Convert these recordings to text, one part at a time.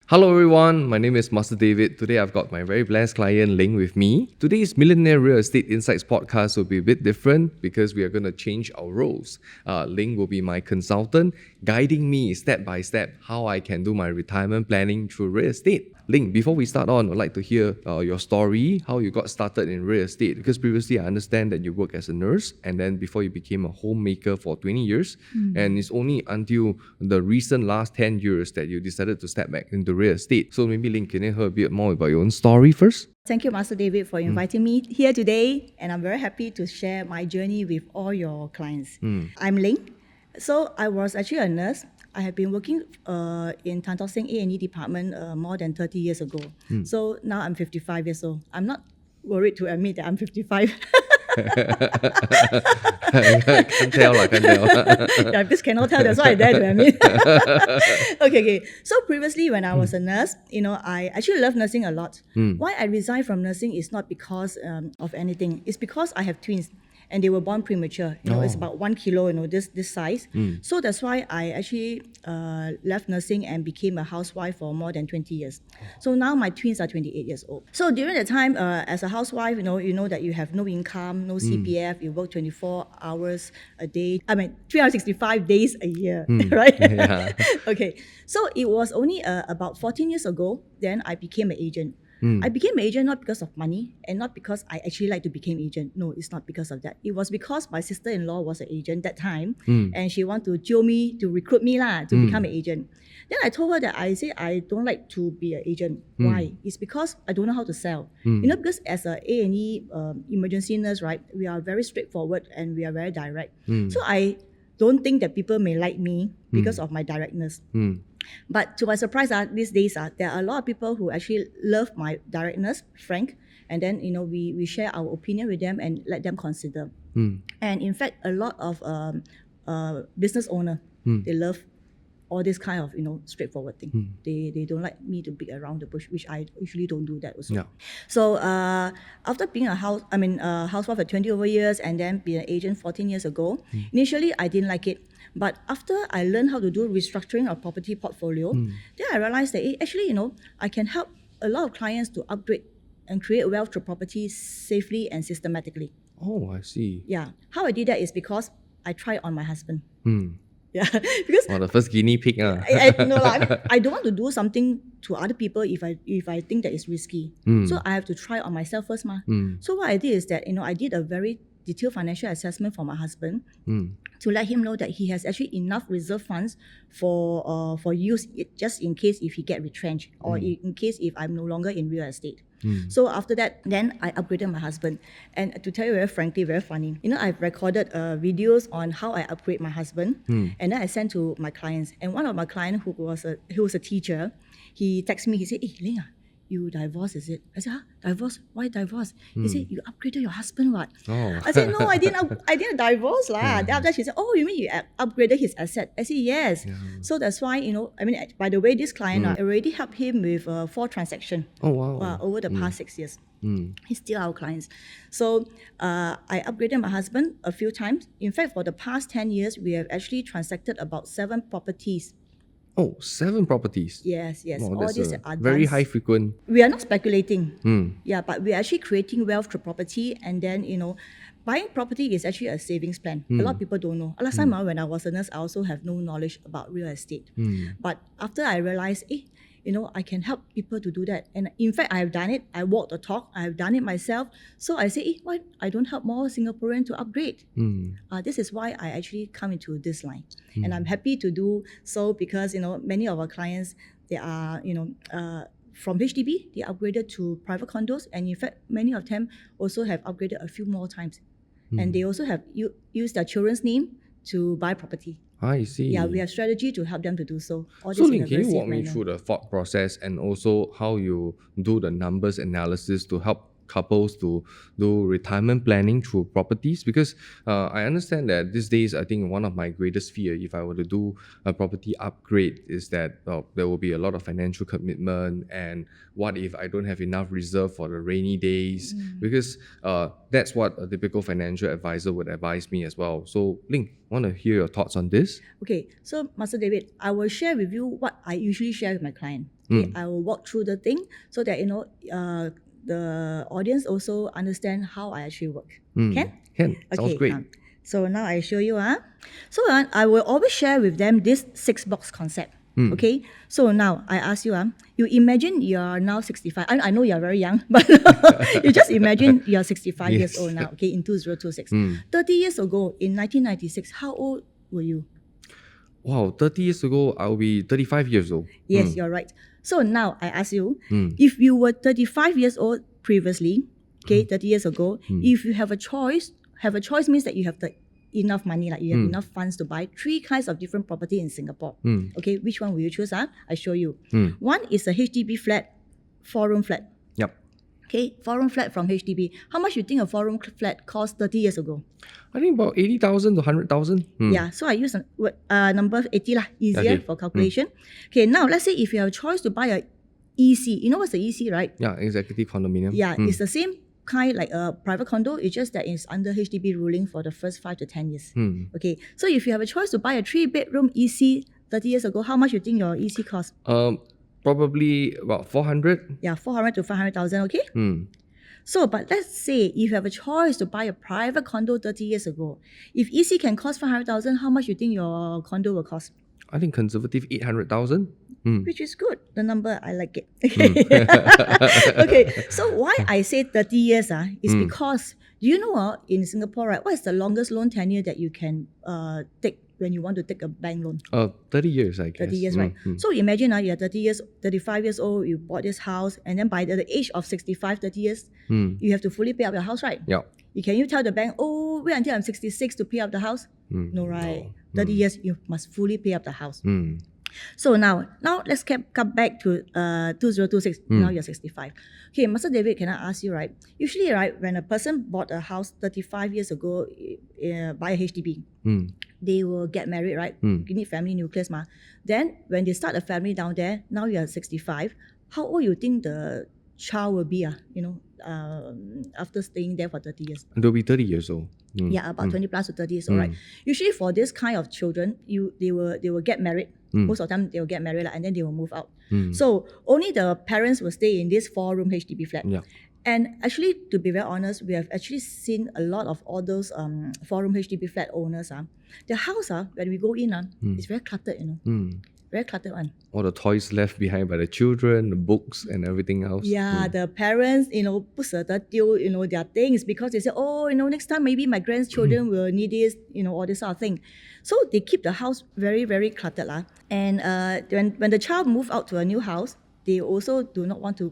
Hello everyone, my name is Master David. Today I've got my very blessed client Leng with me. Today's Millionaire Real Estate Insights podcast will be a bit different because we are going to change our roles. Leng will be my consultant, guiding me step by step how I can do my retirement planning through real estate. Leng, before we start on, I'd like to hear your story, how you got started in real estate. Because previously I understand that you worked as a nurse and then before you became a homemaker for 20 years. And it's only until the recent last 10 years that you decided to step back into real estate. So maybe Leng, can you hear a bit more about your own story first? Thank you, Master David, for inviting me here today. And I'm very happy to share my journey with all your clients. I'm Leng. So I was actually a nurse. I have been working in Tan Tock Seng A&E department more than 30 years ago. So now I'm 55 years old. I'm not worried to admit that I'm 55. Can't tell. Yeah, just cannot tell. That's why I dare to admit. Okay. So previously, when I was a nurse, I actually love nursing a lot. Why I resigned from nursing is not because of anything. It's because I have twins. And they were born premature. It's about 1 kilo, this size. So that's why I actually left nursing and became a housewife for more than 20 years. So now my twins are 28 years old. So during the time as a housewife, you know that you have no income, no CPF, you work 24 hours a day. 365 days a year, right? Yeah. Okay. So it was only about 14 years ago, then I became an agent. I became an agent not because of money and not because I actually like to become agent. No, it's not because of that. It was because my sister-in-law was an agent that time and she wanted to jio me, to recruit me to become an agent. Then I told her that I don't like to be an agent. Why? It's because I don't know how to sell. Because as a A&E emergency nurse, right, we are very straightforward and we are very direct. So I don't think that people may like me because of my directness. But to my surprise, these days, there are a lot of people who actually love my directness, frank, and then we share our opinion with them and let them consider. And in fact, a lot of business owner, they love all this kind of straightforward thing. They don't like me to beat around the bush, which I usually don't do that also. Yeah. So after being a housewife for 20 over years and then being an agent 14 years ago, initially I didn't like it. But after I learned how to do restructuring of property portfolio, then I realized that actually, I can help a lot of clients to upgrade and create wealth through property safely and systematically. Oh, I see. Yeah. How I did that is because I tried on my husband. Yeah, because the first guinea pig. I don't want to do something to other people if I think that it's risky. So I have to try on myself first. So what I did is that I did a very detailed financial assessment for my husband to let him know that he has actually enough reserve funds for use just in case if he get retrenched or in case if I'm no longer in real estate. So after that, then I upgraded my husband. And to tell you very frankly, very funny, I've recorded videos on how I upgrade my husband, and then I sent to my clients. And one of my clients who was a teacher, he texted me. He said, "Hey, Leng, you divorced, is it?" I said, "Huh? Divorce? Why divorce?" He said, "You upgraded your husband, what?" Oh. I said, "No, I didn't divorce lah." Then after that, she said, "Oh, you mean you upgraded his asset?" I said, "Yes." Yeah. So that's why, by the way, this client, I already helped him with 4 transactions. Oh, wow. Over the past 6 years. He's still our clients. So I upgraded my husband a few times. In fact, for the past 10 years, we have actually transacted about 7 properties. Oh, 7 properties. Yes. Wow, all these are very done. high frequent. We are not speculating. Yeah, but we're actually creating wealth through property, and then buying property is actually a savings plan. A lot of people don't know. Last time when I was a nurse, I also have no knowledge about real estate. But after I realized, I can help people to do that. And in fact, I have done it. I walk the talk. I have done it myself. So I say, why I don't help more Singaporeans to upgrade? This is why I actually come into this line. And I'm happy to do so because, many of our clients, they are, from HDB, they upgraded to private condos. And in fact, many of them also have upgraded a few more times. And they also have used their children's name to buy property. I see. Yeah, we have strategy to help them to do so. So Leng, can you walk me through the thought process and also how you do the numbers analysis to help couples to do retirement planning through properties? Because I understand that these days, I think one of my greatest fear if I were to do a property upgrade is that there will be a lot of financial commitment, and what if I don't have enough reserve for the rainy days? Because that's what a typical financial advisor would advise me as well. So Leng, want to hear your thoughts on this? Okay, so Master David, I will share with you what I usually share with my client. Okay, I will walk through the thing so that the audience also understand how I actually work. Can? Can. Sounds great. So now I show you. So I will always share with them this 6-box concept. Okay, so now I ask you, you imagine you are now 65. I know you are very young, but you just imagine you are 65 years old now, okay, in 2026. 30 years ago, in 1996, how old were you? Wow, 30 years ago, I'll be 35 years old. Yes, you're right. So now I ask you, if you were 35 years old previously, okay, 30 years ago, if you have a choice means that you have enough money, like you have enough funds to buy 3 kinds of different property in Singapore. Okay, which one will you choose? I show you. One is a HDB flat, 4-room flat. Yep. Okay, 4-room flat from HDB. How much you think a 4-room flat cost 30 years ago? I think about 80,000 to 100,000. Yeah, so I use number 80 lah, easier for calculation. Okay, now let's say if you have a choice to buy a EC. You know what's the EC, right? Yeah, Executive Condominium. Yeah, it's the same kind like a private condo. It's just that it's under HDB ruling for the first 5 to 10 years. Okay, so if you have a choice to buy a 3-bedroom EC 30 years ago, how much you think your EC cost? Probably about 400. Yeah, 400 to 500,000. Okay. So, but let's say if you have a choice to buy a private condo 30 years ago, if EC can cost 500,000, how much you think your condo will cost? I think conservative 800,000. Which is good. The number, I like it. Okay, so why I say 30 years is because, do you know in Singapore, right, what is the longest loan tenure that you can take when you want to take a bank loan? 30 years, I guess. 30 years, right? So imagine you're 35 years old, you bought this house, and then by the age of 65, 30 years, you have to fully pay up your house, right? Yeah. Can you tell the bank, oh, wait until I'm 66 to pay up the house? No, right? 30 years, you must fully pay up the house. So now let's come back to 2026. Now you're 65. Okay, Master David, can I ask you, right? Usually, right, when a person bought a house 35 years ago by a HDB, they will get married, right? You need family nucleus, ma. Then when they start a family down there, now you're 65. How old you think the child will be? After staying there for 30 years. They'll be 30 years old. Yeah, about 20 plus to 30 years old, right? Usually for this kind of children, they will get married. Most of the time they will get married and then they will move out. So only the parents will stay in this 4-room HDB flat. Yeah. And actually, to be very honest, we have actually seen a lot of all those 4-room HDB flat owners. Their house, when we go in, it's very cluttered, Very cluttered one. All the toys left behind by the children, the books and everything else. Yeah, the parents, 不舍得丢, their things because they say, oh, next time maybe my grandchildren will need this, all this sort of thing. So they keep the house very, very cluttered. And when the child move out to a new house, they also do not want to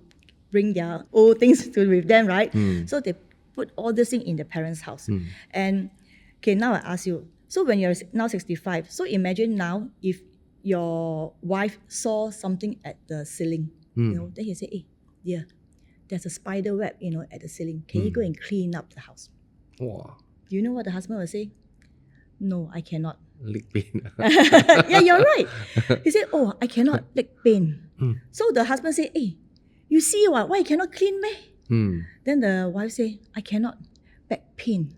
bring their old things with them, right? So they put all this thing in the parents' house. And okay, now I ask you, so when you're now 65, so imagine now if your wife saw something at the ceiling, then he say, hey, dear, there's a spider web, at the ceiling. Can you go and clean up the house? Wow. Do you know what the husband will say? No, I cannot. Leg pain. Yeah, you're right. He said, oh, I cannot leg pain. So the husband say, hey, you see what? Why you cannot clean me? Then the wife say, I cannot back pain.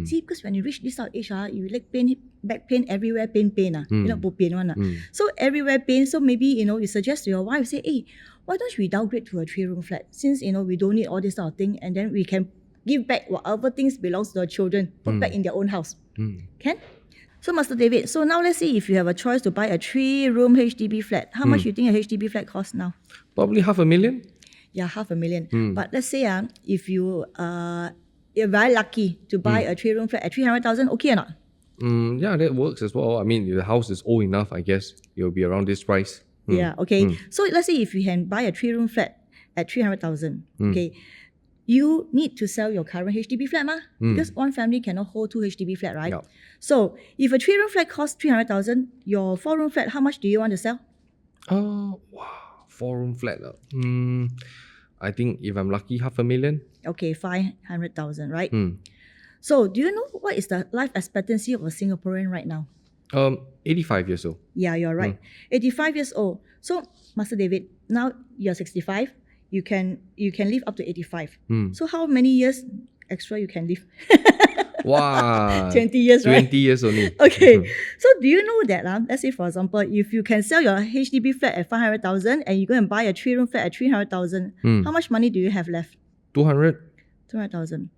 See, because when you reach this age, you leg pain, back pain, everywhere pain. Bo pain one. So everywhere pain. So maybe, you suggest to your wife, say, hey, why don't we downgrade to a 3-room flat? Since, we don't need all this sort of thing, and then we can give back whatever things belongs to the children, put back in their own house. Can? So, Master David, so now let's say if you have a choice to buy a 3-room HDB flat, how much you think a HDB flat costs now? Probably $500,000. Yeah, $500,000. But let's say if you're very lucky to buy a 3-room flat at 300,000, okay or not? Yeah, that works as well. I mean, if the house is old enough, I guess it'll be around this price. Yeah, okay. So let's say if you can buy a 3-room flat at 300,000, okay, you need to sell your current HDB flat, because one family cannot hold 2 HDB flat, right? Yeah. So if a 3-room flat costs 300,000, your 4-room flat, how much do you want to sell? Wow, 4-room flat. I think if I'm lucky, $500,000. Okay, 500,000, right? So do you know what is the life expectancy of a Singaporean right now? 85 years old. Yeah, you're right. 85 years old. So, Master David, now you're 65. You can live up to 85. So how many years extra you can live? Wow. 20 years, right? 20 years only. Okay, so do you know that, let's say for example, if you can sell your HDB flat at 500,000 and you go and buy a 3-room flat at 300,000, how much money do you have left? 200? 200,000.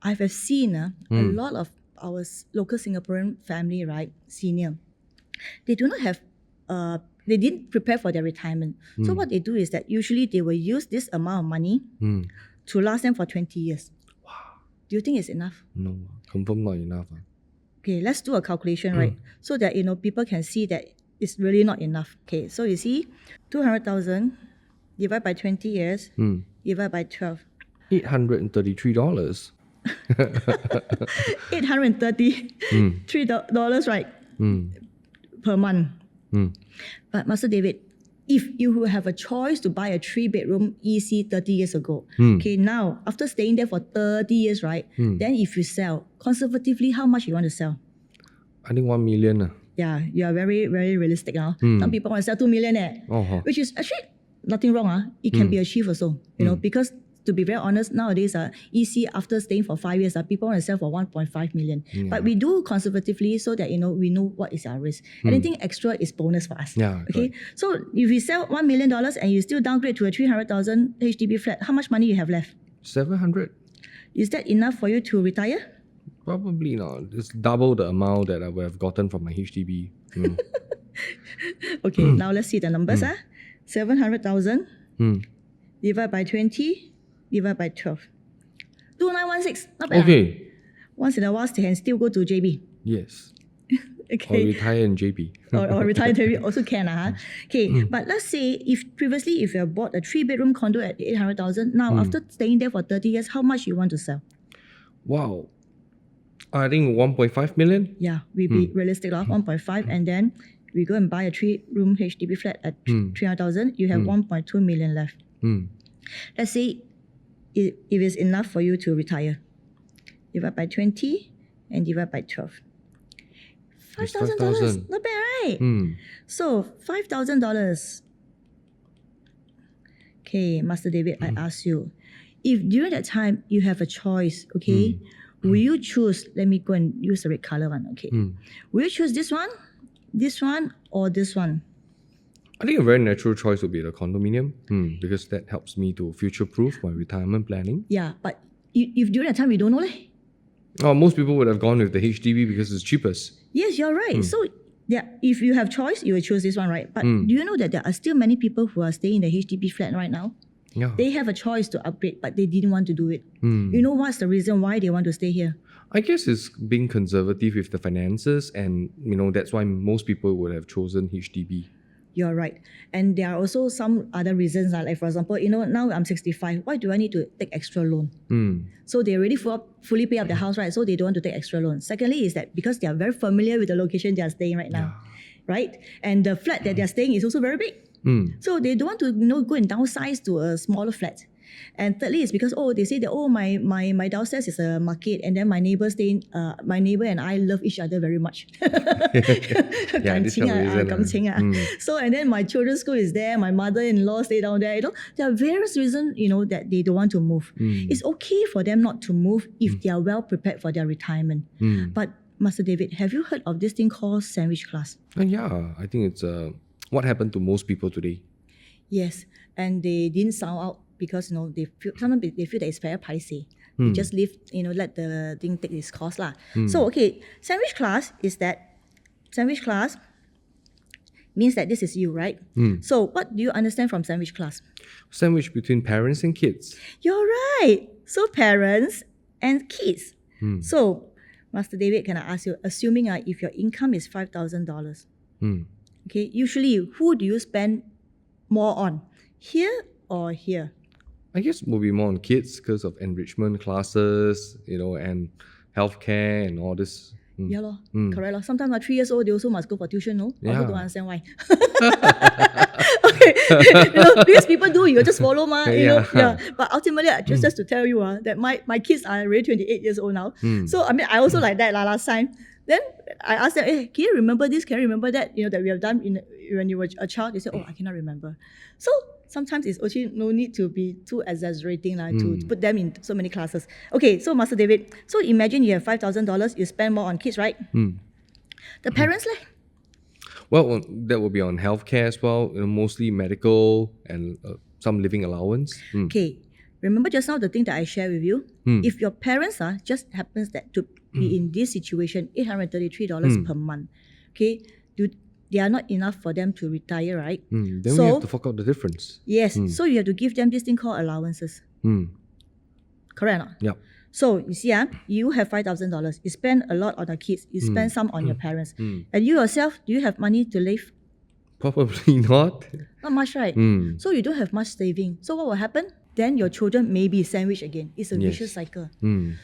I have seen a lot of our local Singaporean family, right, senior, they do not have, they didn't prepare for their retirement. So what they do is that usually they will use this amount of money to last them for 20 years. Wow. Do you think it's enough? No, confirm not enough. Okay, let's do a calculation, right? So that, people can see that it's really not enough. Okay, so you see, 200,000 divided by 20 years, divided by 12. $833. $833, right? Per month. But Master David, if you have a choice to buy a 3-bedroom EC 30 years ago, okay, now after staying there for 30 years, right? Then if you sell, conservatively, how much you want to sell? I think 1 million. Yeah, you are very, very realistic now. Some people want to sell 2 million, which is actually nothing wrong. It can be achieved also, because to be very honest, nowadays, EC after staying for 5 years, people want to sell for 1.5 million. Yeah. But we do conservatively so that, we know what is our risk. Anything extra is bonus for us. Yeah, okay. correct. So if you sell $1 million and you still downgrade to a 300,000 HDB flat, how much money you have left? 700? Is that enough for you to retire? Probably not. It's double the amount that I would have gotten from my HDB. Okay, now let's see the numbers. 700,000 divided by 20 divided by 12. 2916, not bad. Okay. Once in a while, they can still go to JB. Yes. Or Okay. retire in JB. or retire JB also can. Okay, but let's say if previously if you have bought a 3-bedroom condo at 800,000, now after staying there for 30 years, how much you want to sell? Wow. I think 1.5 million. Yeah, we be realistic, 1.5, and then we go and buy a 3-room HDB flat at 300,000, you have 1.2 million left. Let's say if it's enough for you to retire. Divide by 20 and divide by 12. $5,000. 5,000. Not bad, right? So $5,000. Okay, Master David, I ask you, if during that time you have a choice, okay, will you choose, let me go and use the red color one, okay. Will you choose this one, or this one? I think a very natural choice would be the condominium because that helps me to future-proof my retirement planning. Yeah, but if during that time you don't know, Oh, most people would have gone with the HDB because it's cheapest. yes, you're right. So yeah, if you have choice, you will choose this one, right? But do you know that there are still many people who are staying in the HDB flat right now? Yeah. They have a choice to upgrade, but they didn't want to do it. You know what's the reason why they want to stay here? I guess it's being conservative with the finances, and that's why most people would have chosen HDB. You're right. And there are also some other reasons, like for example, now I'm 65. Why do I need to take extra loan? So they already fully pay up the house, right? So they don't want to take extra loan. Secondly is that because they are very familiar with the location they are staying right now, right? And the flat that they are staying is also very big. So they don't want to go and downsize to a smaller flat. And thirdly is because they say that my downstairs is a market, and then my neighbor and I love each other very much. Yeah, this kind of reason, So and then my children's school is there, my mother-in-law stay down there. There are various reasons that they don't want to move. It's okay for them not to move if they are well prepared for their retirement. But Master David, have you heard of this thing called sandwich class? Yeah, I think it's what happened to most people today. Yes, and they didn't sound out because sometimes they feel that it's very pricey. They just leave, let the thing take its course lah. So sandwich class means that this is you, right? So what do you understand from sandwich class? Sandwich between parents and kids. You're right. So parents and kids. So Master David, can I ask you, assuming if your income is $5,000, okay, usually who do you spend more on? Here or here? I guess we'll be more on kids because of enrichment classes, and healthcare and all this. Yeah, correct. Sometimes 3 years old, they also must go for tuition, no? I also don't understand why. Okay, because people do, you just follow, yeah. But ultimately, just to tell you that my kids are already 28 years old now. So, I also like that last time. Then I asked them, hey, can you remember this? Can you remember that? That we have done when you were a child. They said, I cannot remember. So sometimes it's actually no need to be too exaggerating to put them in so many classes. Okay, so Master David, so imagine you have $5,000, you spend more on kids, right? The parents, Well, that will be on healthcare as well, mostly medical and some living allowance. Okay, remember just now the thing that I shared with you? If your parents just happens that to be in this situation, $833 per month, okay, they are not enough for them to retire, right? Then so, we have to fork out the difference. Yes, so you have to give them this thing called allowances. Correct or not? Yep. So you see, you have $5,000. You spend a lot on the kids. You spend some on your parents. And you yourself, do you have money to live? Probably not. Not much, right? So you don't have much saving. So what will happen? Then your children may be sandwiched again. It's a vicious cycle.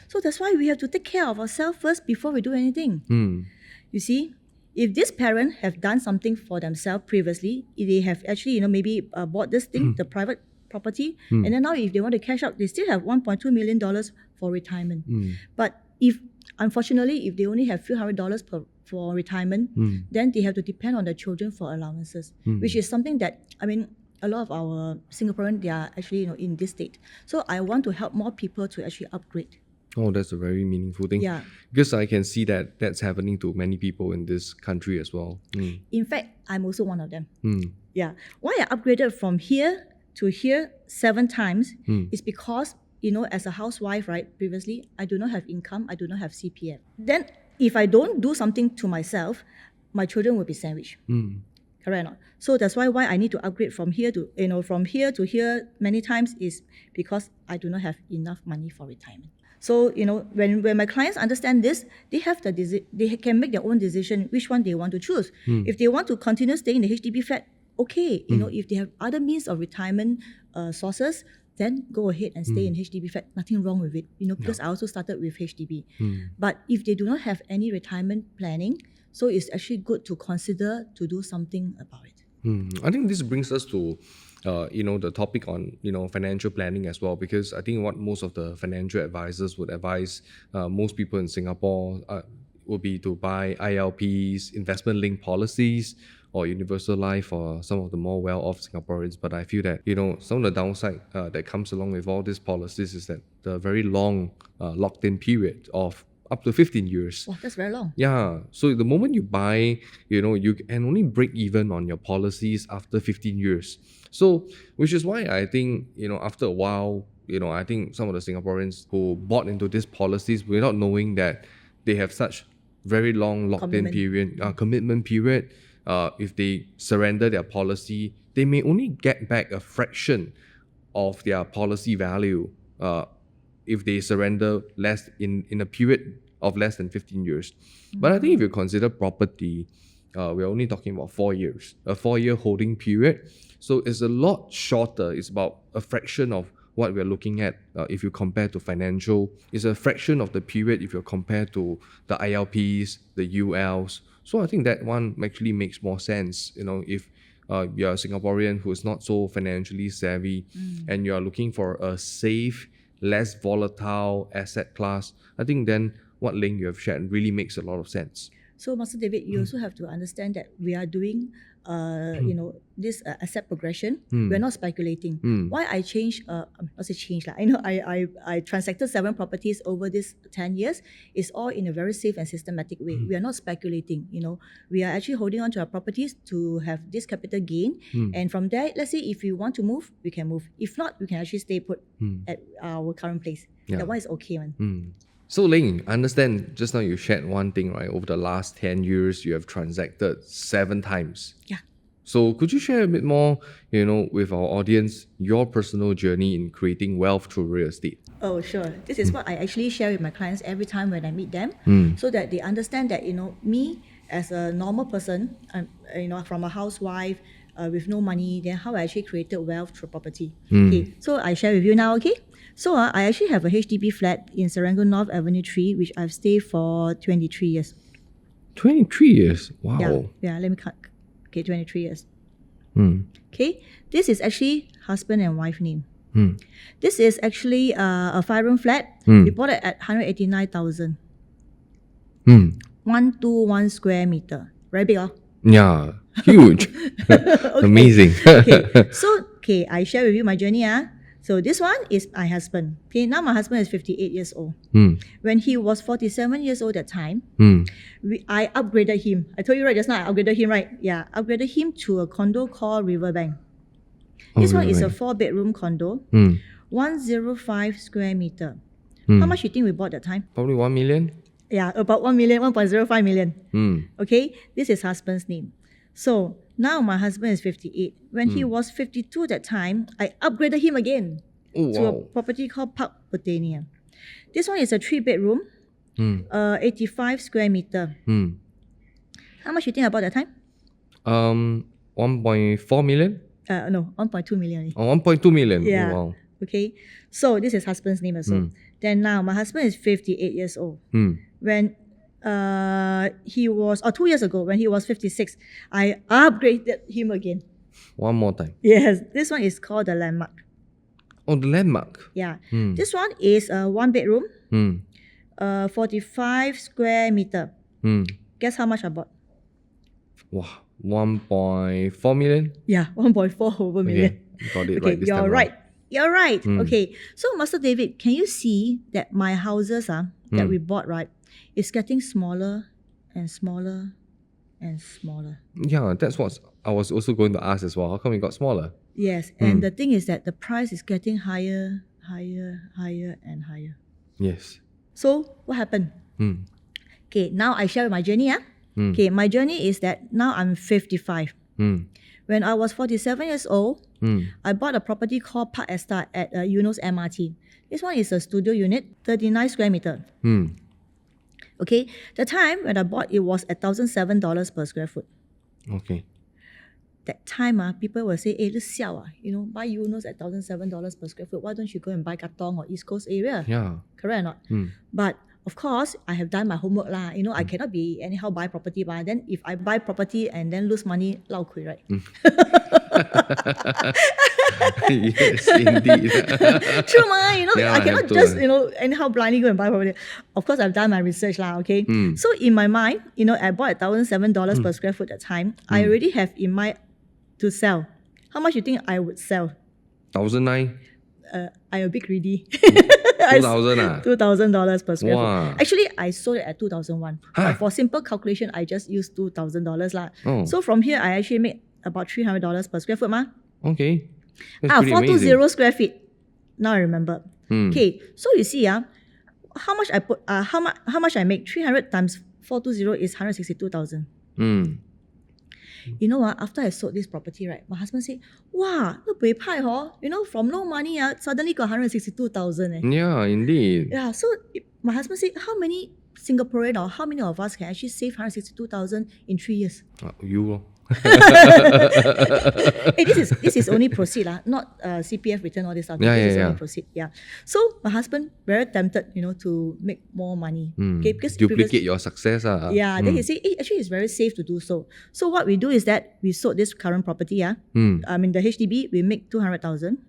So that's why we have to take care of ourselves first before we do anything. You see, if this parent have done something for themselves previously, if they have actually, maybe bought this thing, the private property, and then now if they want to cash out, they still have $1.2 million for retirement. But unfortunately, if they only have few $100 for retirement, then they have to depend on their children for allowances, which is something that, a lot of our Singaporeans, they are actually in this state. So I want to help more people to actually upgrade. Oh, that's a very meaningful thing. Yeah. Because I can see that that's happening to many people in this country as well. In fact, I'm also one of them. Yeah. Why I upgraded from here to here 7 times is because, as a housewife, right, previously, I do not have income, I do not have CPF. Then, if I don't do something to myself, my children will be sandwiched. Correct or not? So that's why I need to upgrade from here to, from here to here many times is because I do not have enough money for retirement. So, when my clients understand this, they can make their own decision which one they want to choose. If they want to continue staying in the HDB flat, okay. If they have other means of retirement sources, then go ahead and stay in HDB flat. Nothing wrong with it, because I also started with HDB. But if they do not have any retirement planning, so it's actually good to consider to do something about it. I think this brings us to the topic on financial planning as well, because I think what most of the financial advisors would advise most people in Singapore would be to buy ILPs, investment-linked policies, or universal life for some of the more well-off Singaporeans. But I feel that some of the downside that comes along with all these policies is that the very long locked-in period of up to 15 years. Wow, that's very long. Yeah. So the moment you buy, you can only break even on your policies after 15 years. So, which is why I think, after a while, I think some of the Singaporeans who bought into these policies without knowing that they have such very long locked-in period, commitment period, if they surrender their policy, they may only get back a fraction of their policy value if they surrender less in a period of less than 15 years. But I think if you consider property, we're only talking about 4 years, a 4-year holding period. So it's a lot shorter. It's about a fraction of what we're looking at if you compare to financial. It's a fraction of the period if you compare to the ILPs, the ULs. So I think that one actually makes more sense. If you're a Singaporean who is not so financially savvy and you're looking for a safe, less volatile asset class, I think then what Leng you have shared really makes a lot of sense. So, Master David, you also have to understand that we are doing, this asset progression. We're not speculating. Why I changed, not say change, I transacted 7 properties over this 10 years. It's all in a very safe and systematic way. We are not speculating, We are actually holding on to our properties to have this capital gain. And from there, let's say if you want to move, we can move. If not, we can actually stay put at our current place. That one is okay, man. So Leng, I understand just now you shared one thing, right? Over the last 10 years, you have transacted 7 times. Yeah. So could you share a bit more, with our audience, your personal journey in creating wealth through real estate? Oh, sure. This is what I actually share with my clients every time when I meet them, so that they understand that, me as a normal person, from a housewife, with no money, then how I actually created wealth through property. Okay, so I share with you now, okay? So I actually have a HDB flat in Serangoon North Avenue 3, which I've stayed for 23 years. 23 years? Wow. Yeah, let me cut. Okay, 23 years. Okay, this is actually husband and wife name. This is actually a 5-room flat. We bought it at 189,000. 121 square meter. Very big, Yeah, huge. Amazing. Okay, I share with you my journey. So this one is my husband. Okay, now my husband is 58 years old. When he was 47 years old that time, I upgraded him. I told you right just now, I upgraded him, right? Yeah, upgraded him to a condo called Riverbank. This one is a 4-bedroom condo, 105 square meter. How much you think we bought that time? Probably 1 million. Yeah, about 1 million, 1.05 million. Okay, this is husband's name. So now my husband is 58. When he was 52 that time, I upgraded him again to a property called Park Botania. This one is a 3-bedroom, 85 square meter. How much you think about that time? 1.4 million? No, 1.2 million. Oh, 1.2 million. Yeah. Oh, wow. Okay. So this is husband's name also. Then now my husband is 58 years old. When he was, 2 years ago, when he was 56, I upgraded him again. One more time. Yes, this one is called the Landmark. Oh, the Landmark. Yeah. This one is a 1-bedroom, 45 square meter. Guess how much I bought? Wow, 1.4 million? Yeah, 1.4 over million. Okay, got it Okay, right this time you're right. around. You're right. Okay, so Master David, can you see that my houses that we bought, right, is getting smaller and smaller and smaller? Yeah, that's what I was also going to ask as well. How come it got smaller? Yes, and the thing is that the price is getting higher, higher, higher, and higher. Yes. So what happened? Okay, now I share my journey. Okay, my journey is that now I'm 55. When I was 47 years old, I bought a property called Park Esta at Eunos MRT. This one is a studio unit, 39 square meter. Okay, the time when I bought it was $1,007 per square foot. Okay. That time, people will say, hey, this siao, buy Eunos at $1,007 per square foot. Why don't you go and buy Katong or East Coast area? Yeah. Correct or not? But of course, I have done my homework lah. I cannot be anyhow buy property, but then if I buy property and then lose money, lao kui, right? Yes, indeed. True, Yeah, I cannot have to. just anyhow blindly go and buy property. Of course, I've done my research lah. Okay, so in my mind, I bought $1,007 per square foot at that time. I already have in mind to sell. How much you think I would sell? 1,900? I'm a bit greedy. 2,000 $2,000 per square Wow. foot. Actually, I sold it at 2,001. But for simple calculation, I just used $2,000 lah. Oh. So from here, I actually made about $300 per square foot ma. Okay. That's pretty 420 amazing. square feet. Now I remember. Okay, so you see, how much I put? How much I make? 300 times 420 is 162,000. After I sold this property, right, my husband said, "Wow, look buay pai ho. From no money, suddenly got 162,000. Yeah, indeed. Yeah, so my husband said, how many Singaporean or how many of us can actually save 162,000 in 3 years? You lor. Hey, this is only proceed, not CPF return, all this stuff. Yeah, this is yeah, only yeah. proceed. Yeah. So my husband very tempted, to make more money. Okay, because Duplicate your success. yeah, then he said, hey, actually it's very safe to do so. So what we do is that we sold this current property, I mean the HDB, we make 200,000.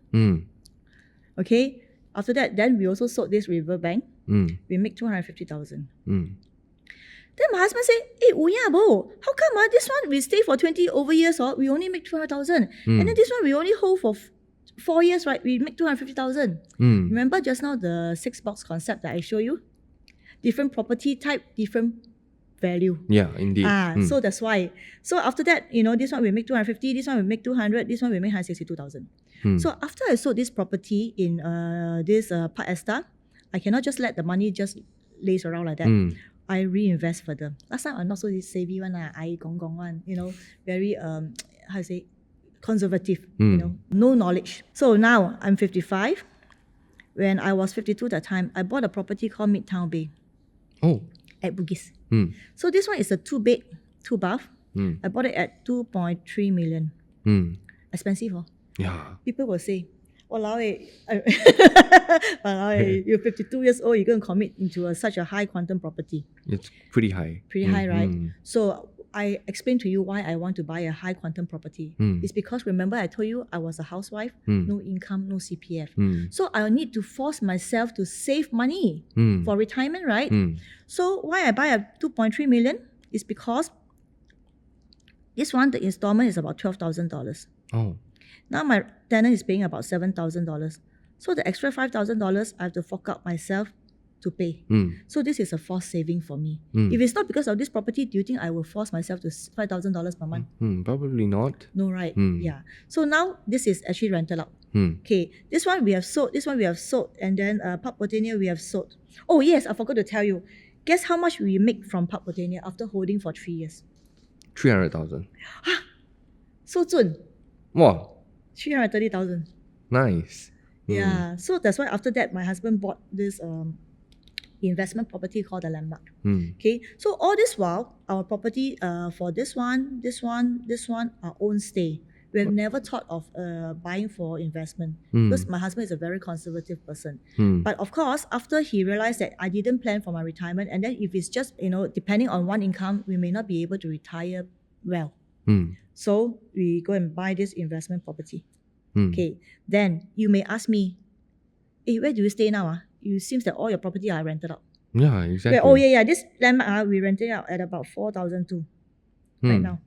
Okay. After that, then we also sold this Riverbank. We make 250,000. Then my husband said, hey, bo, how come this one we stay for 20 over years, we only make 200,000. And then this one we only hold for 4 years, right? We make 250,000. Remember just now the 6-box concept that I show you? Different property type, different value. Yeah, indeed. So that's why. So after that, this one we make 250, this one we make 200, this one we make 162,000. So after I sold this property in this Park Esta, I cannot just let the money just lays around like that. I reinvest further. Last time I'm not so savvy one, I gong one, very how to say, conservative, no knowledge. So now I'm 55. When I was 52 that time, I bought a property called Midtown Bay. Oh. At Bugis. So this one is a 2-bed, 2-bath. I bought it at 2.3 million. Expensive, Yeah. People will say, walao you're 52 years old, you're going to commit into such a high quantum property. It's pretty high. Pretty high, right? So I explained to you why I want to buy a high quantum property. It's because, remember I told you I was a housewife, no income, no CPF. So I need to force myself to save money for retirement, right? So why I buy a 2.3 million is because this one, the installment is about $12,000. Oh. Now my tenant is paying about $7,000. So the extra $5,000 I have to fork out myself to pay. So this is a forced saving for me. If it's not because of this property, do you think I will force myself to $5,000 per month? Probably not. No, right? Yeah. So now this is actually rented out. Okay, this one we have sold, and then Park Botania we have sold. Oh yes, I forgot to tell you. Guess how much we make from Park Botania after holding for 3 years? 300,000. So zun, Wow, 330,000. nice. Yeah. So that's why after that my husband bought this investment property called the Landmark. Okay. So all this while our property for this one, our own stay. We have never thought of buying for investment because my husband is a very conservative person. But of course, after he realized that I didn't plan for my retirement, and then if it's just, depending on one income, we may not be able to retire well. So we go and buy this investment property. Okay. Then you may ask me, hey, where do you stay now? It seems that all your property are rented out. Yeah, exactly. Oh yeah. This Landmark, we rented it out at about 4,200 right now.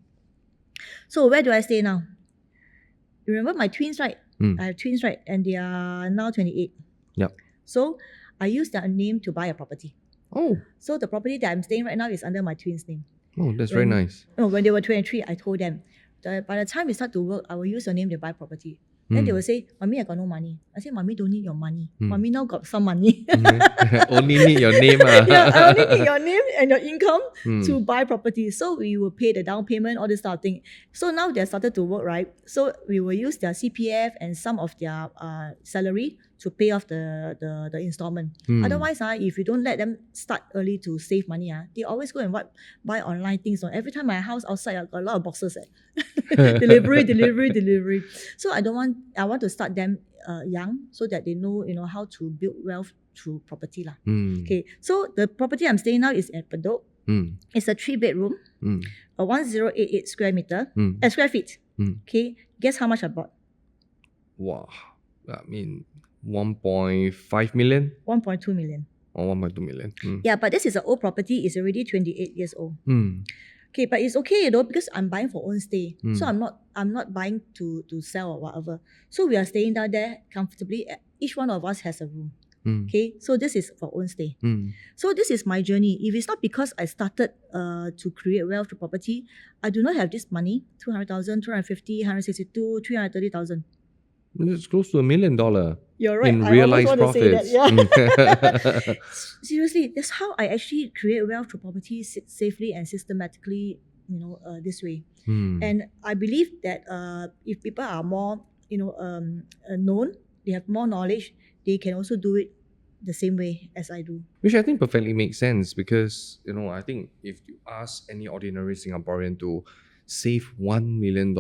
So where do I stay now? You remember my twins, right? I have twins, right? And they are now 28. Yep. So I used their name to buy a property. Oh. So the property that I'm staying right now is under my twins' name. Oh, that's very nice. No, when they were 23, I told them, by the time we start to work, I will use your name to buy property. Then they will say, Mommy, I got no money. I say, Mommy, don't need your money. Mommy now got some money. Only need your name. Yeah, I only need your name and your income to buy property. So we will pay the down payment, all this type of thing. So now they started to work, right? So we will use their CPF and some of their salary to pay off the installment. Otherwise, if you don't let them start early to save money, they always go and buy online things. Every time my house outside, I got a lot of boxes. Delivery. So I want to start them young so that they know how to build wealth through property. Okay, so the property I'm staying now is at Bedok. It's a 3-bedroom, a 1088 square feet. Okay, guess how much I bought? Wow, I mean 1.5 million? 1.2 million. Or 1.2 million. Yeah, but this is an old property. It's already 28 years old. Okay, but it's okay, because I'm buying for own stay. So I'm not buying to sell or whatever. So we are staying down there comfortably. Each one of us has a room. Okay, so this is for own stay. So this is my journey. If it's not because I started to create wealth through property, I do not have this money, 200,000, 250, 162, 330,000. It's close to $1 million. You're right. In realized profits. Yeah. Seriously, that's how I actually create wealth through property safely and systematically, this way. And I believe that if people are more, known, they have more knowledge, they can also do it the same way as I do. Which I think perfectly makes sense because, I think if you ask any ordinary Singaporean to save $1 million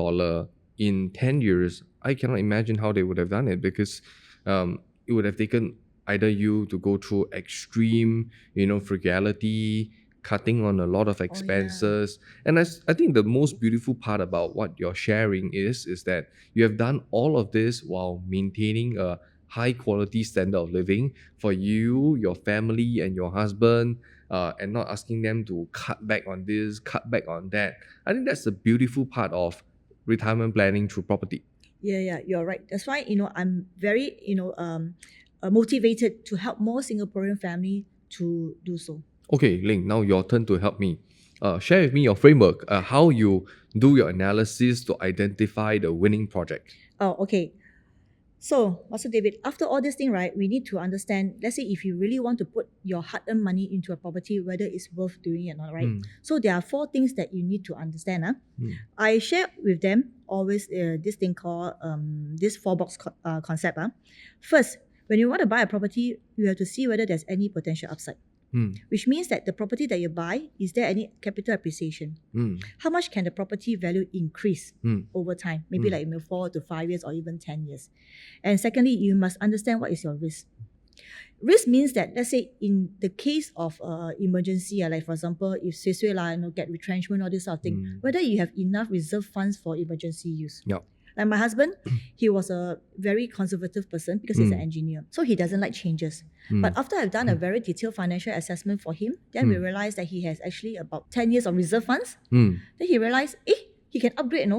in 10 years, I cannot imagine how they would have done it because it would have taken either you to go through extreme, frugality, cutting on a lot of expenses. And I think the most beautiful part about what you're sharing is that you have done all of this while maintaining a high quality standard of living for you, your family, and your husband, and not asking them to cut back on this, cut back on that. I think that's the beautiful part of retirement planning through property. Yeah, you're right. That's why, I'm very, motivated to help more Singaporean family to do so. Okay, Leng, now your turn to help me. Share with me your framework, how you do your analysis to identify the winning project. Oh, okay. So, Master David, after all this thing, right, we need to understand, let's say if you really want to put your hard-earned money into a property, whether it's worth doing it or not, right? So there are 4 things that you need to understand. I share with them always this thing called, this 4-box concept. First, when you want to buy a property, you have to see whether there's any potential upside. Which means that the property that you buy, is there any capital appreciation? How much can the property value increase over time? Maybe like 4 to 5 years or even 10 years. And secondly, you must understand what is your risk. Risk means that, let's say in the case of emergency, like for example, if Sui get retrenchment or this sort of thing, whether you have enough reserve funds for emergency use. Yep. Like my husband, he was a very conservative person because he's an engineer. So he doesn't like changes. But after I've done a very detailed financial assessment for him, then we realized that he has actually about 10 years of reserve funds. Then he realized, he can upgrade,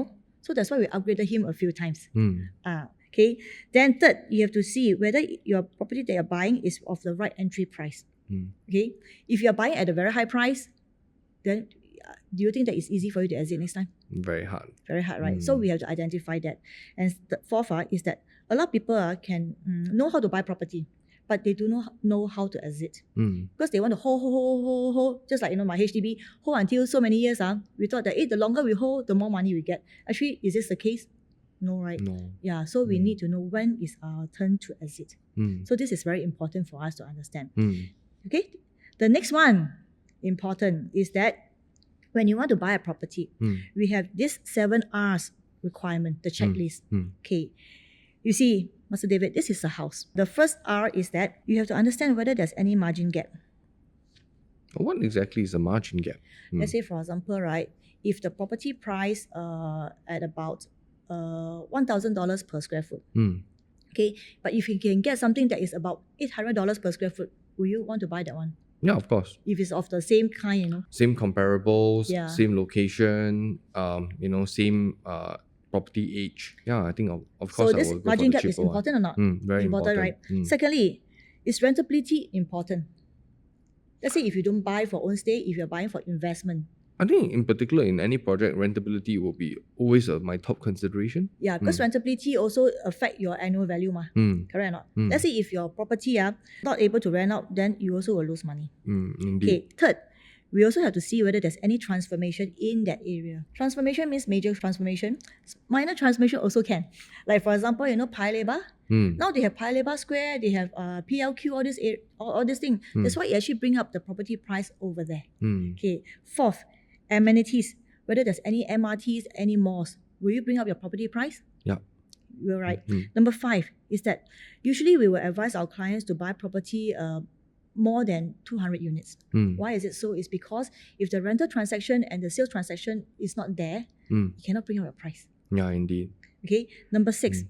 So that's why we upgraded him a few times. Mm. Okay. Then third, you have to see whether your property that you're buying is of the right entry price. Mm. Okay. If you're buying at a very high price, then do you think that it's easy for you to exit next time? Very hard. Very hard, right? So we have to identify that. And the fourth is that a lot of people can know how to buy property, but they do not know how to exit. Because they want to hold. Just like, my HDB, hold until so many years. We thought that the longer we hold, the more money we get. Actually, is this the case? No, right? No. Yeah, so we need to know when is our turn to exit. So this is very important for us to understand. Okay? The next one, important, is that when you want to buy a property, we have this 7 R's requirement, the checklist. Okay. You see, Master David, this is a house. The first R is that you have to understand whether there's any margin gap. What exactly is a margin gap? Let's say, for example, right, if the property price at about $1,000 per square foot, okay, but if you can get something that is about $800 per square foot, will you want to buy that one? Yeah, of course. If it's of the same kind, Same comparables, Yeah. same location, same property age. Yeah, I think of course So I this will go margin for the gap is cheaper one. important or not? Very important. Right? Secondly, is rentability important? Let's say if you don't buy for own stay, if you're buying for investment. I think in particular in any project, rentability will be always my top consideration. Yeah, because rentability also affect your annual value, correct or not? Let's say if your property not able to rent out, then you also will lose money. Indeed. Okay, third, we also have to see whether there's any transformation in that area. Transformation means major transformation. Minor transformation also can. Like for example, Paya Lebar. Now they have Paya Lebar Square, they have PLQ, all this thing. That's why it actually bring up the property price over there. Okay. Fourth, amenities. Whether there's any MRTs, any malls. Will you bring up your property price? Yeah. You're right. Number 5 is that usually we will advise our clients to buy property more than 200 units. Why is it so? It's because if the rental transaction and the sales transaction is not there, you cannot bring up your price. Yeah, indeed. Okay. Number 6,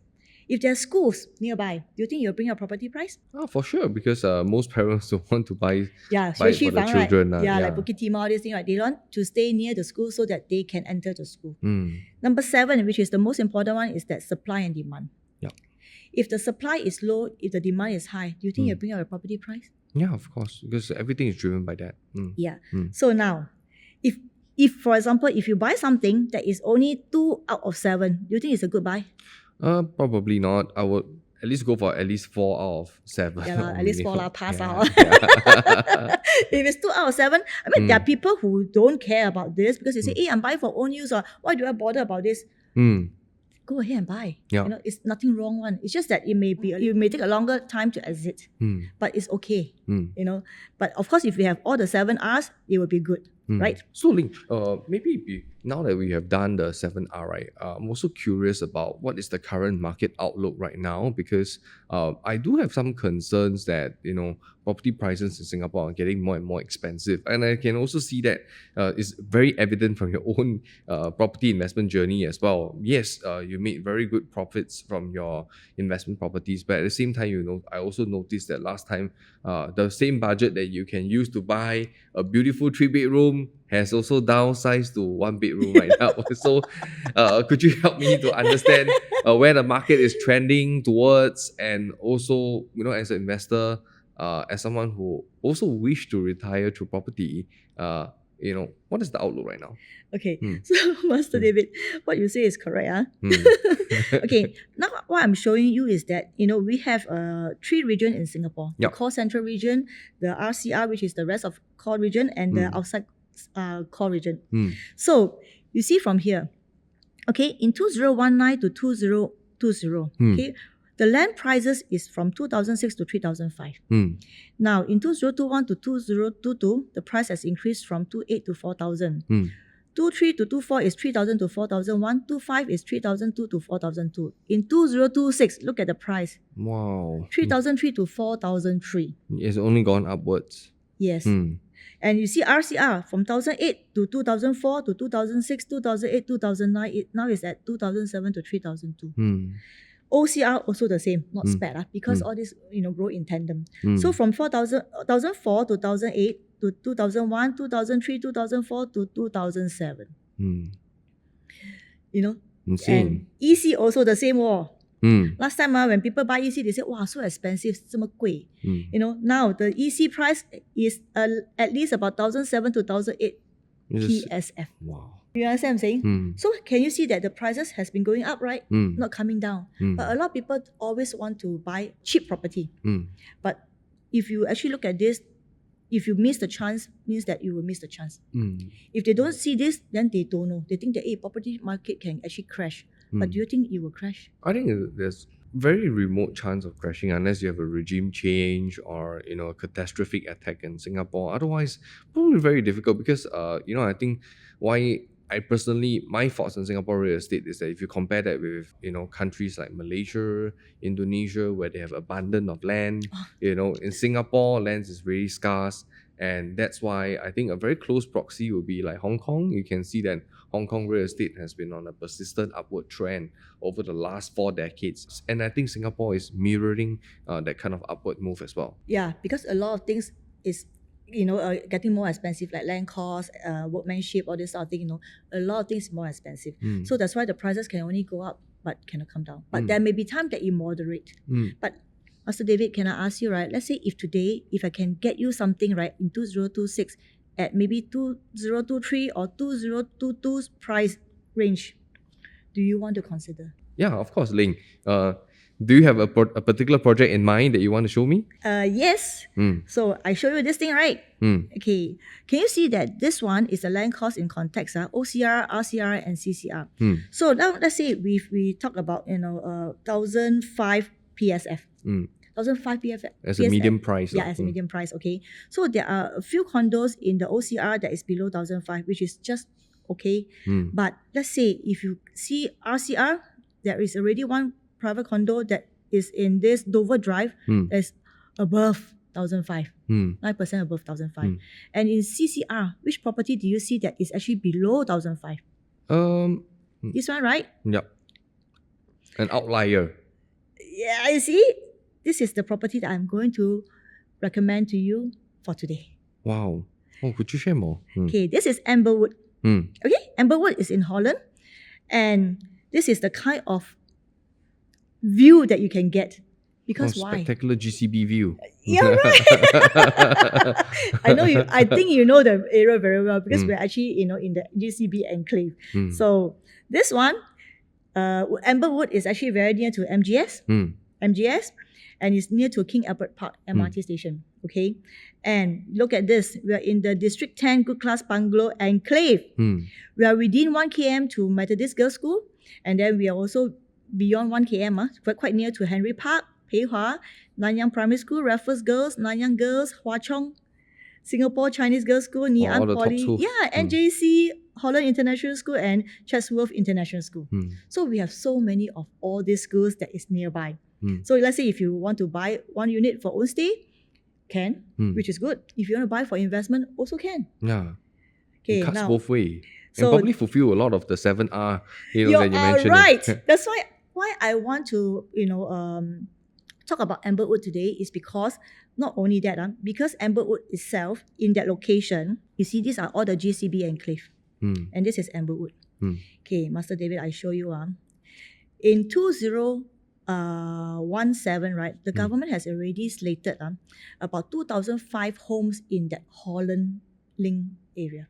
if there are schools nearby, do you think you'll bring your property price? Oh, for sure, because most parents don't want to buy it for especially the children. right? Like Bukit Timah, this thing, right? They want to stay near the school so that they can enter the school. Number 7, which is the most important one, is that supply and demand. Yeah. If the supply is low, if the demand is high, do you think you'll bring up your property price? Yeah, of course, because everything is driven by that. Yeah. So now, if for example, if you buy something that is only 2 out of 7, do you think it's a good buy? Probably not. I would at least go for at least 4 out of 7. Yeah, at least 4 pass Yeah. out. If it's 2 out of 7, I mean, there are people who don't care about this because they say, hey, I'm buying for own use, or why do I bother about this? Go ahead and buy. Yeah. It's nothing wrong one. It's just that it may take a longer time to exit, but it's okay. But of course, if we have all the 7 R's, it will be good, right? So, Leng, maybe now that we have done the 7R, right, I'm also curious about what is the current market outlook right now, because I do have some concerns that, property prices in Singapore are getting more and more expensive. And I can also see that it's very evident from your own property investment journey as well. Yes, you made very good profits from your investment properties, but at the same time, I also noticed that last time, the same budget that you can use to buy a beautiful 3-bedroom has also downsized to 1 bedroom right now. So could you help me to understand where the market is trending towards, and also, as an investor, as someone who also wish to retire through property, what is the outlook right now? Okay, so Master David, what you say is correct. Okay, now what I'm showing you is that, we have 3 regions in Singapore. Yep. The core central region, the RCR, which is the rest of core region, and the outside core region. So you see from here, okay, in 2019 to 2020, okay, the land prices is from 2006 to 3005. Now in 2021 to 2022, the price has increased from 28 to 4000. 23 to 24 is 3000 to 4001. 25 is 3002 to 4002. In 2026, look at the price. Wow. 3003 to 4003. It's only gone upwards. Yes. And you see RCR from 2008 to 2004 to 2006, 2008, 2009, now it's at 2007 to 3002. OCR also the same, not spared, because all this grow in tandem. So from 2004 to 2008 to 2001, 2003, 2004 to 2007. Insane. And EC also the same war. Mm. Last time when people buy EC, they say, wow, so expensive, 这么贵. Mm. You know, now the EC price is at least about 1,700 to 1,800 PSF. Wow. You understand what I'm saying? Mm. So can you see that the prices has been going up, right? Mm. Not coming down. Mm. But a lot of people always want to buy cheap property. Mm. But if you actually look at this, if you miss the chance, means that you will miss the chance. Mm. If they don't see this, then they don't know. They think that property market can actually crash. But do you think it will crash? I think there's very remote chance of crashing unless you have a regime change or a catastrophic attack in Singapore. Otherwise, probably very difficult because I think why I personally my thoughts on Singapore real estate is that if you compare that with countries like Malaysia, Indonesia, where they have abundance of land, in Singapore land is really scarce. And that's why I think a very close proxy would be like Hong Kong. You can see that Hong Kong real estate has been on a persistent upward trend over the last 4 decades. And I think Singapore is mirroring that kind of upward move as well. Yeah, because a lot of things is getting more expensive, like land cost, workmanship, all this sort of thing. A lot of things more expensive. So that's why the prices can only go up but cannot come down. But there may be time that it moderate. But Master David, can I ask you, right? Let's say if I can get you something, right, in 2026 at maybe 2023 or 2022 price range, do you want to consider? Yeah, of course, Leng. Do you have a particular project in mind that you want to show me? Yes. So I show you this thing, right? Okay. Can you see that this one is the land cost in context? OCR, RCR, and CCR. So now let's say we talk about 1,005 PSF. 1,005 PSF. As a medium price. Yeah, as a medium price, okay. So there are a few condos in the OCR that is below 1,005, which is just okay. But let's say if you see RCR, there is already one private condo that is in this Dover Drive that's above 1,005, 9% above 1,005. And in CCR, which property do you see that is actually below 1,005? This one, right? Yep. An outlier. Yeah, you see? This is the property that I'm going to recommend to you for today. Wow. Oh, could you share more? Okay, this is Amberwood. Okay, Amberwood is in Holland. And this is the kind of view that you can get. Because why? Spectacular GCB view. Yeah, right. I think you know the area very well because we're actually, in the GCB enclave. So this one, Amberwood is actually very near to MGS, and it's near to King Albert Park MRT station. Okay, and look at this. We are in the District 10 Good Class Bungalow Enclave. We are within 1 km to Methodist Girls' School, and then we are also beyond 1 km, but quite near to Henry Park, Pei Hwa, Nanyang Primary School, Raffles Girls, Nanyang Girls, Hwa Chong, Singapore Chinese Girls' School, Ngee Ann Poly, NJC, Holland International School, and Chatsworth International School. So we have so many of all these schools that is nearby. So let's say if you want to buy one unit for own stay, can, which is good. If you want to buy for investment, also can. Yeah. Okay, it cuts now, both ways. so and probably fulfill a lot of the 7R that you mentioned. Right. That's why I want to talk about Amberwood today is because not only that, because Amberwood itself in that location, you see these are all the GCB enclave. And this is Amberwood. Okay, Master David, I show you. In 2017, right, the government has already slated about 2,005 homes in that Holland Leng area.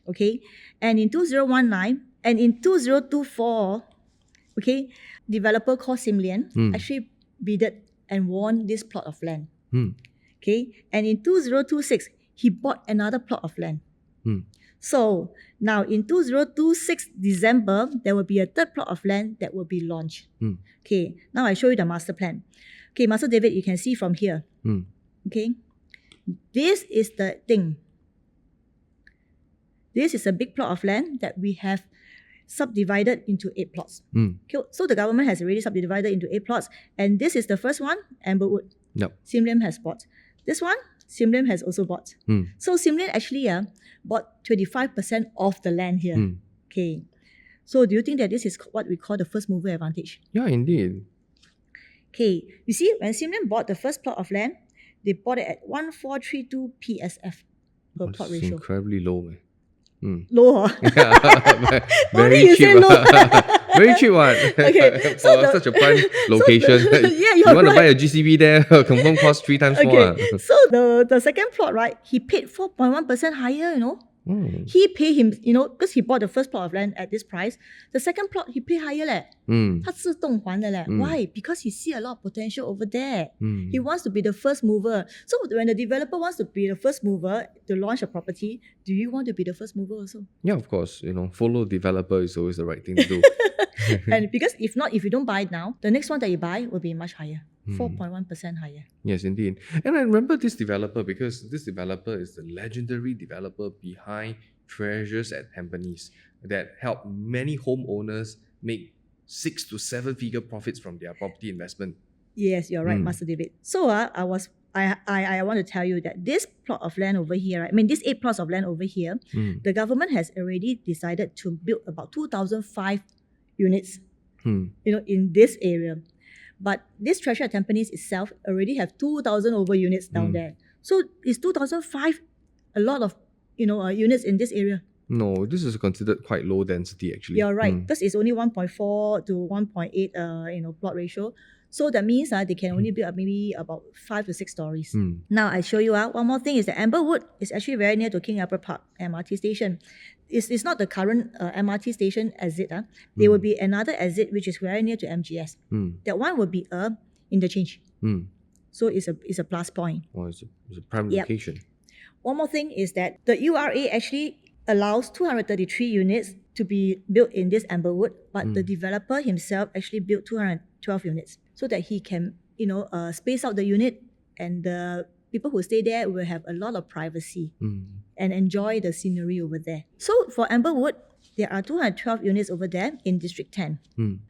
Okay, and in 2019 and in 2024, okay, developer called Simlian actually bidded and won this plot of land. Okay, and in 2026, he bought another plot of land. So now in 2026 December, there will be a third plot of land that will be launched. Okay, now I show you the master plan. Okay, Master David, you can see from here. Okay, this is the thing. This is a big plot of land that we have subdivided into 8 plots. Okay, so the government has already subdivided into 8 plots, and this is the first one, Amberwood. Simlian has bought. This one, Simlian has also bought. So Simlian actually bought 25% of the land here. Okay, so do you think that this is what we call the first mover advantage? Yeah, indeed. Okay, you see, when Simlian bought the first plot of land, they bought it at 1,432 PSF per plot It's ratio. incredibly low, man. Low, huh? Yeah, Only very you cheap. say low. Very cheap one. Okay, so For such a prime location. yeah, You you're want to buy right. a GCB there, confirm cost 3 times more. Okay, so the second plot, right, he paid 4.1% higher, you know. Mm. He paid him, you know, because he bought the first plot of land at this price. The second plot, he paid higher leh. 他自动还的leh. Why? Because he see a lot of potential over there. He wants to be the first mover. So when the developer wants to be the first mover to launch a property, do you want to be the first mover also? Yeah, of course. Follow developer is always the right thing to do. And because if not, if you don't buy it now, the next one that you buy will be much higher. 4.1% higher. Yes, indeed. And I remember this developer because this developer is the legendary developer behind Treasures at Tampines that helped many homeowners make 6 to 7 figure profits from their property investment. Yes, you're right, Master David. So I want to tell you that this plot of land over here, right? I mean, these 8 plots of land over here, the government has already decided to build about 2,005 units, in this area. But this Treasure at Tampines itself already have 2,000 over units down there. So is 2,005 a lot of units in this area? No, this is considered quite low density actually. You're right. Because it's only 1.4 to 1.8 plot ratio. So that means they can only build up maybe about 5 to 6 stories. Now I show you one more thing is that Amberwood is actually very near to King Albert Park MRT station. It's not the current MRT station exit. There will be another exit which is very near to MGS. That one will be a interchange. So it's a plus point. Oh, it's a prime location. One more thing is that the URA actually allows 233 units to be built in this Amberwood, but the developer himself actually built 212 units so that he can, space out the unit, and the people who stay there will have a lot of privacy and enjoy the scenery over there. So for Amberwood, there are 212 units over there in District 10.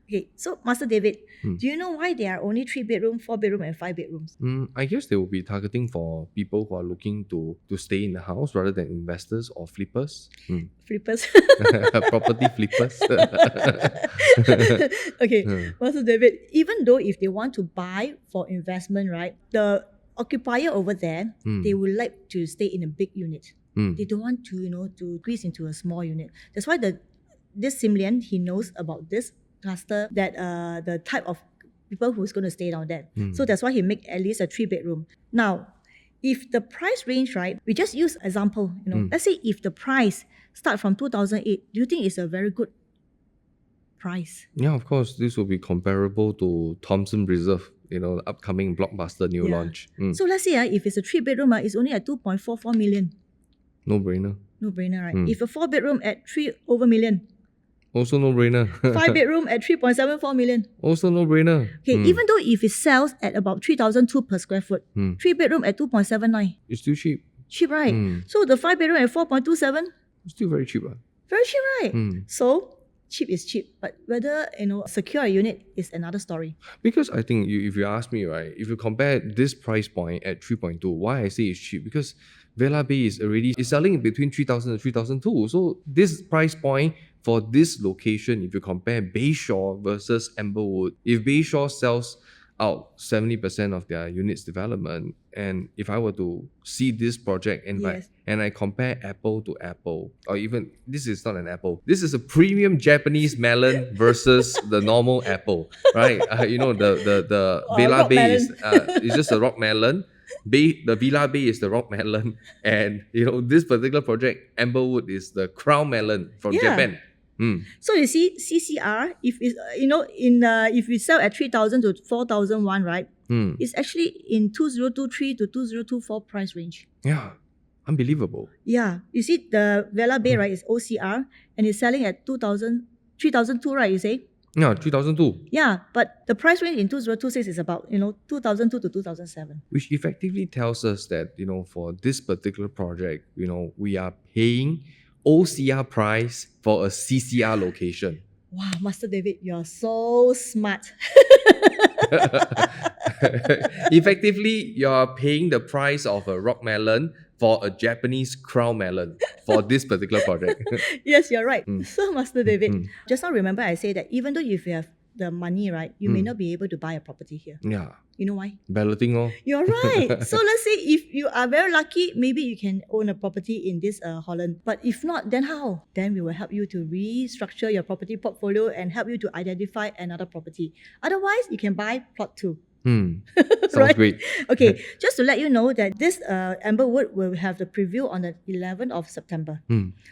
Okay, so Master David, do you know why there are only 3 bedroom, 4 bedroom, and 5 bedrooms? I guess they will be targeting for people who are looking to stay in the house rather than investors or flippers. Flippers. Property flippers. Okay, Master David, even though if they want to buy for investment, right, the occupier over there, they would like to stay in a big unit. They don't want to, to squeeze into a small unit. That's why this Sim Lian, he knows about this cluster, that the type of people who's going to stay down there. So that's why he make at least a 3 bedroom. Now, if the price range, right, we just use example, let's say if the price start from 2008, do you think it's a very good price? Yeah, of course, this will be comparable to Thomson Reserve, the upcoming blockbuster new launch. So let's say if it's a 3 bedroom, it's only at 2.44 million. No brainer. No brainer, right? If a 4 bedroom at 3 over million. Also no brainer. 5 bedroom at 3.74 million. Also no brainer. Okay, even though if it sells at about 3,002 per square foot, 3 bedroom at 2.79. It's still cheap. Cheap, right? So the 5 bedroom at 4.27. It's still very cheap. Very cheap, right? So cheap is cheap, but whether secure a unit is another story. Because I think if you ask me, right, if you compare this price point at 3.2, why I say it's cheap? Because Villa Bay is selling between 3,000 and 3,002. So this price point for this location, if you compare Bayshore versus Amberwood, if Bayshore sells out 70% of their units development, and if I were to see this project and I compare apple to apple, or even this is not an apple, this is a premium Japanese melon versus the normal apple, right? The Villa Bay is just a rock melon. The Villa Bay is the rock melon, and this particular project, Amberwood, is the crown melon from Japan. So you see, CCR, if it's if we sell at 3,000 to 4,001, right? It's actually in 2023 to 2024 price range. Yeah, unbelievable. Yeah, you see the Villa Bay, right, is OCR, and it's selling at 3,002, right? You say? Yeah, 2002. Yeah, but the price range in 2026 is about 2002 to 2007. Which effectively tells us that for this particular project, we are paying OCR price for a CCR location. Wow, Master David, you're so smart. Effectively, you're paying the price of a rock melon for a Japanese crown melon for this particular project. Yes, you're right. So, Master David, just now remember I say that even though if you have the money, right, you may not be able to buy a property here. Yeah. You know why? Balloting, oh. You're right. So let's say if you are very lucky, maybe you can own a property in this Holland. But if not, then how? Then we will help you to restructure your property portfolio and help you to identify another property. Otherwise, you can buy plot 2. Sounds Right? great. Okay, just to let you know that this Amberwood will have the preview on the 11th of September.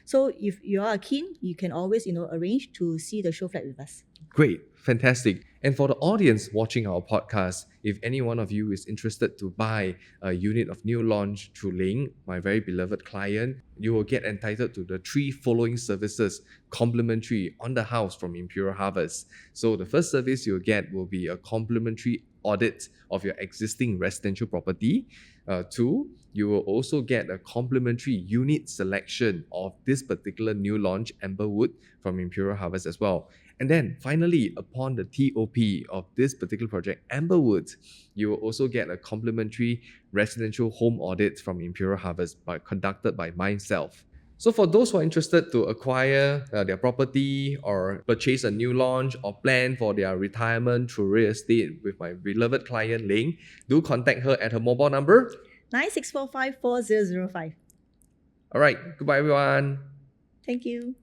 So if you are keen, you can always arrange to see the show flat with us. Great, fantastic. And for the audience watching our podcast, if any one of you is interested to buy a unit of new launch through Leng, my very beloved client, you will get entitled to the 3 following services complimentary on the house from Imperial Harvest. So the first service you'll get will be a complimentary audit of your existing residential property. 2, you will also get a complimentary unit selection of this particular new launch Amberwood from Imperial Harvest as well. And then finally, upon the TOP of this particular project, Amberwood, you will also get a complimentary residential home audit from Imperial Harvest conducted by myself. So for those who are interested to acquire their property or purchase a new launch or plan for their retirement through real estate with my beloved client Leng, do contact her at her mobile number 9645 4005. All right, goodbye everyone. Thank you.